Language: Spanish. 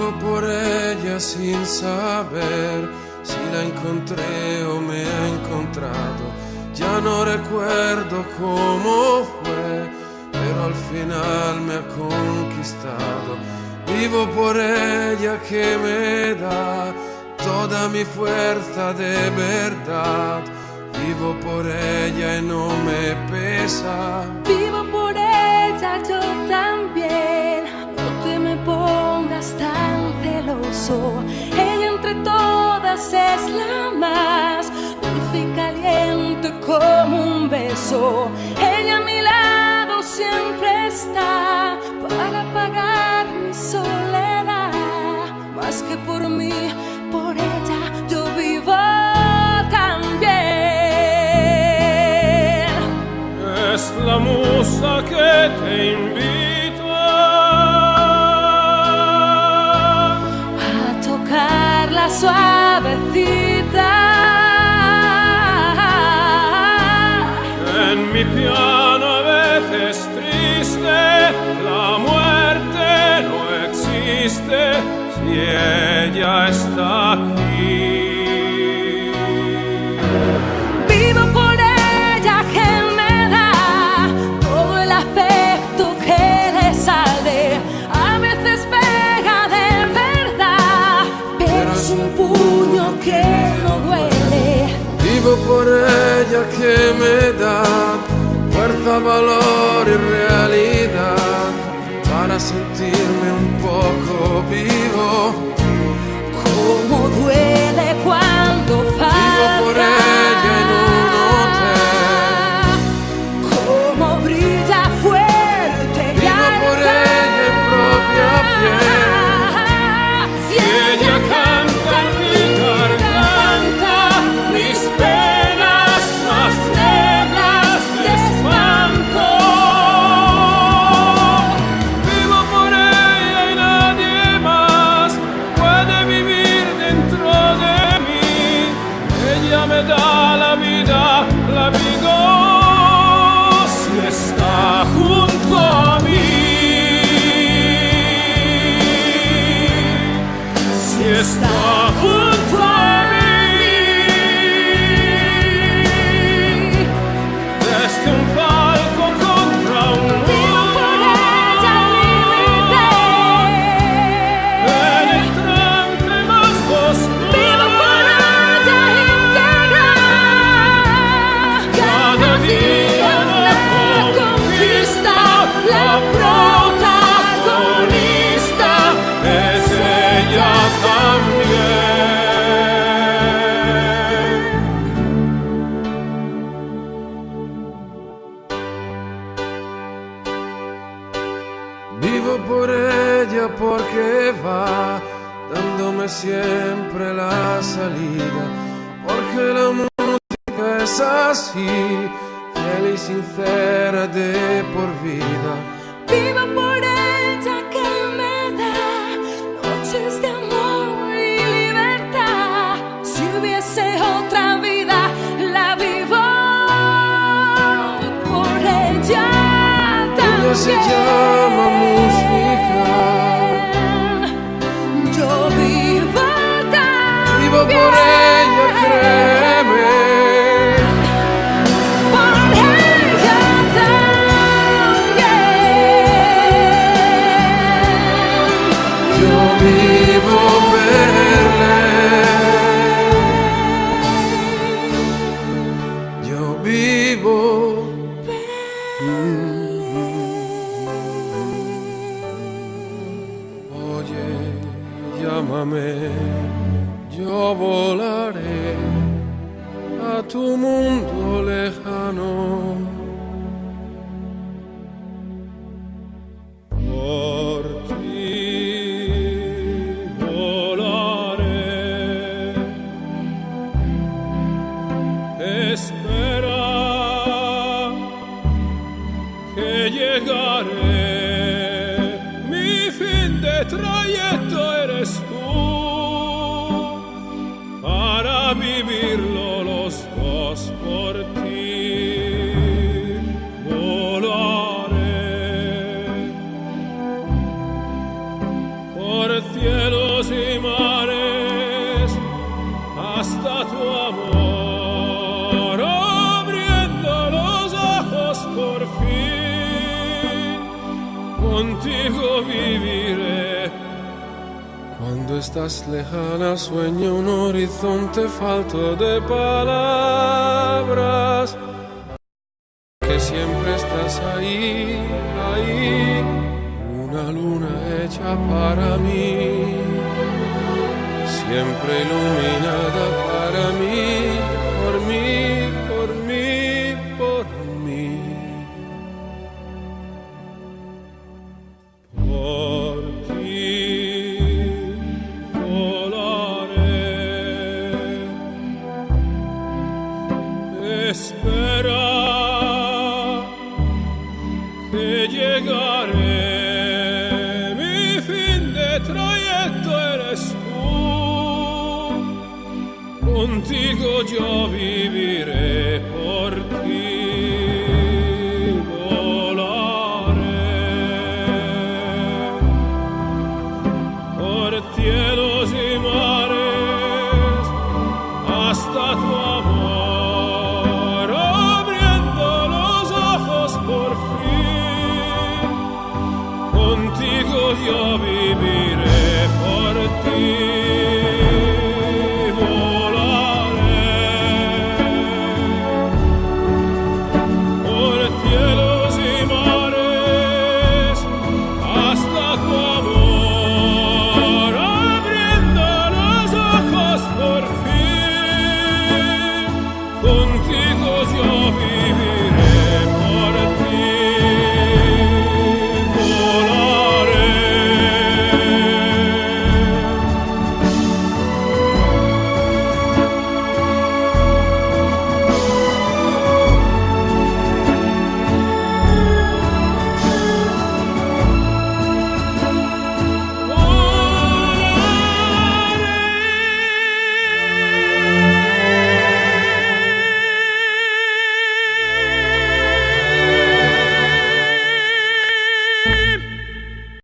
Vivo por ella sin saber si la encontré o me ha encontrado. Ya no recuerdo cómo fue, pero al final me ha conquistado. Vivo por ella que me da toda mi fuerza de verdad. Vivo por ella y no me pesa. Vivo por ella yo también. No te me pongas tan celoso. Ella entre todas es la más dulce y caliente como un beso. Ella a mi lado siempre está para apagar mi soledad. Más que por mí, por ella yo vivo también. Es la musa que te invita a tocarla suavecita. En mi piano a veces triste, la muerte no existe si ella está aquí. Vivo por ella que me da todo el afecto que le sale. A veces pega de verdad, pero es un puño que no duele. Vivo por ella que me da fuerza, valor y realidad para sentirme un poco vivo. Cómo duele cuando falta. Vivo por ella en un hotel. Cómo brilla fuerte. Vivo por ella en propia piel. Y ella canta en mi garganta mis penas más negras de espanto. Vivo por ella y nadie más puede vivir dentro de mí. Ella me da la vida, la vivo si está junto a mí. Si está junto a mí. Desde un palco contra un Vivo por ella penetrante más oscuro. Vivo por ella íntegra. Cada día la conquista, la protagonista Es ella también. Vivo por ella porque va dándome siempre la salida, porque la música es así, fiel y sincera de por vida. Vivo por ella que me da noches de amor y libertad. Si hubiese otra vida, la vivo por ella también. Ella se llama música. Yo vivo también. Vivo por ella, créeme. Por ella también. Yo vivo verle. Yo vivo. Oye, llámame, yo volaré a tu mundo lejano. Por ti volaré. Espera que llegaré. Mi fin de trayecto eres tú, para vivirlo los dos por contigo viviré. Cuando estás lejana sueño un horizonte falto de palabras, que siempre estás ahí, ahí, una luna hecha para mí, siempre iluminada para mí, por mí, por mí, por mí. Por ti volaré, espera que llegaré, mi fin de trayecto eres tú, contigo yo viviré.